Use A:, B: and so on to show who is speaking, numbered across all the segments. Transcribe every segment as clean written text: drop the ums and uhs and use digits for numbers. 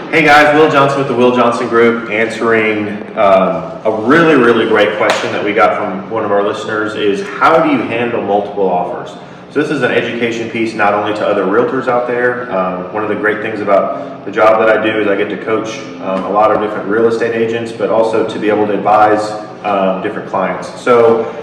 A: Hey guys, Will Johnson with the Will Johnson Group, answering a really great question that we got from one of our listeners is, how do you handle multiple offers? So this is an education piece not only to other realtors out there. One of the great things about the job that I do is I get to coach a lot of different real estate agents, but also to be able to advise different clients. So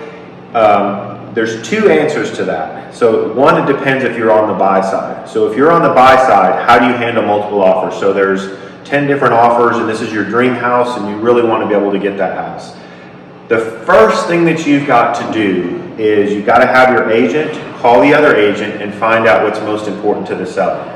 A: there's two answers to that. So one, it depends if you're on the buy side. So if you're on the buy side, how do you handle multiple offers? So there's 10 different offers and this is your dream house and you really want to be able to get that house. The first thing that you've got to do is you've got to have your agent call the other agent and find out what's most important to the seller.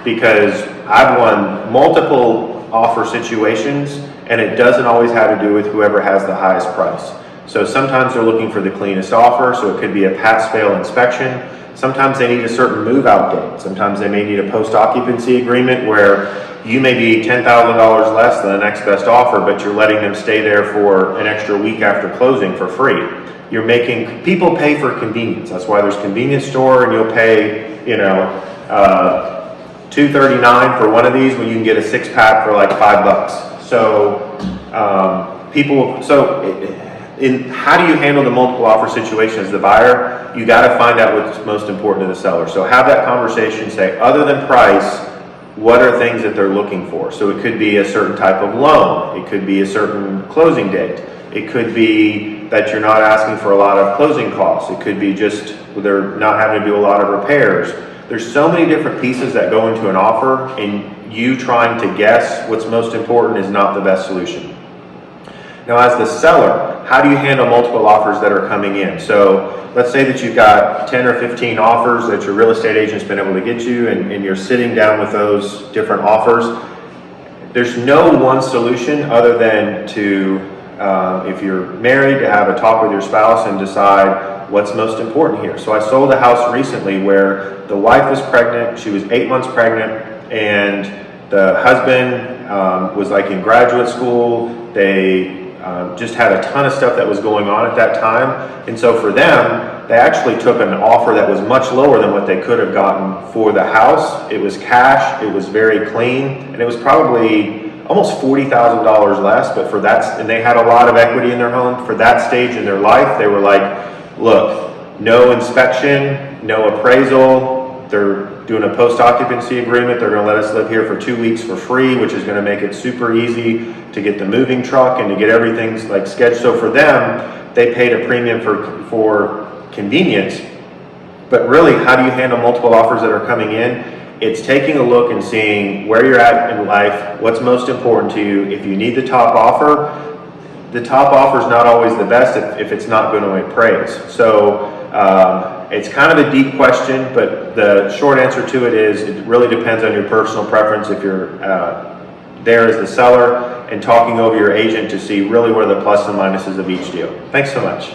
A: Because I've won multiple offer situations and it doesn't always have to do with whoever has the highest price. So sometimes they're looking for the cleanest offer, so it could be a pass-fail inspection. Sometimes they need a certain move-out date. Sometimes they may need a post-occupancy agreement where you may be $10,000 less than the next best offer, but you're letting them stay there for an extra week after closing for free. You're making people pay for convenience. That's why there's convenience store, and you'll pay, $239 for one of these when you can get a 6-pack for like $5. So how do you handle the multiple offer situation as the buyer? You got to find out what's most important to the seller. So have that conversation, say, other than price, what are things that they're looking for? So it could be a certain type of loan. It could be a certain closing date. It could be that you're not asking for a lot of closing costs. It could be just they're not having to do a lot of repairs. There's so many different pieces that go into an offer, and you trying to guess what's most important is not the best solution. Now, as the seller, how do you handle multiple offers that are coming in? So let's say that you've got 10 or 15 offers that your real estate agent's been able to get you, and you're sitting down with those different offers. There's no one solution other than to, if you're married, to have a talk with your spouse and decide what's most important here. So I sold a house recently where the wife was pregnant, she was 8 months pregnant, and the husband was like in graduate school. They just had a ton of stuff that was going on at that time. And so for them, they actually took an offer that was much lower than what they could have gotten for the house. It was cash, it was very clean, and it was probably almost $40,000 less, but for that, and they had a lot of equity in their home. For that stage in their life, they were like, look, no inspection, no appraisal, they're doing a post-occupancy agreement. They're going to let us live here for 2 weeks for free, which is going to make it super easy to get the moving truck and to get everything like sketched. So for them, they paid a premium for convenience. But really, how do you handle multiple offers that are coming in? It's taking a look and seeing where you're at in life, what's most important to you. If you need the top offer is not always the best if it's not going to appraise. So it's kind of a deep question, but the short answer to it is it really depends on your personal preference. If you're there as the seller and talking over your agent to see really what are the plus and minuses of each deal. Thanks so much.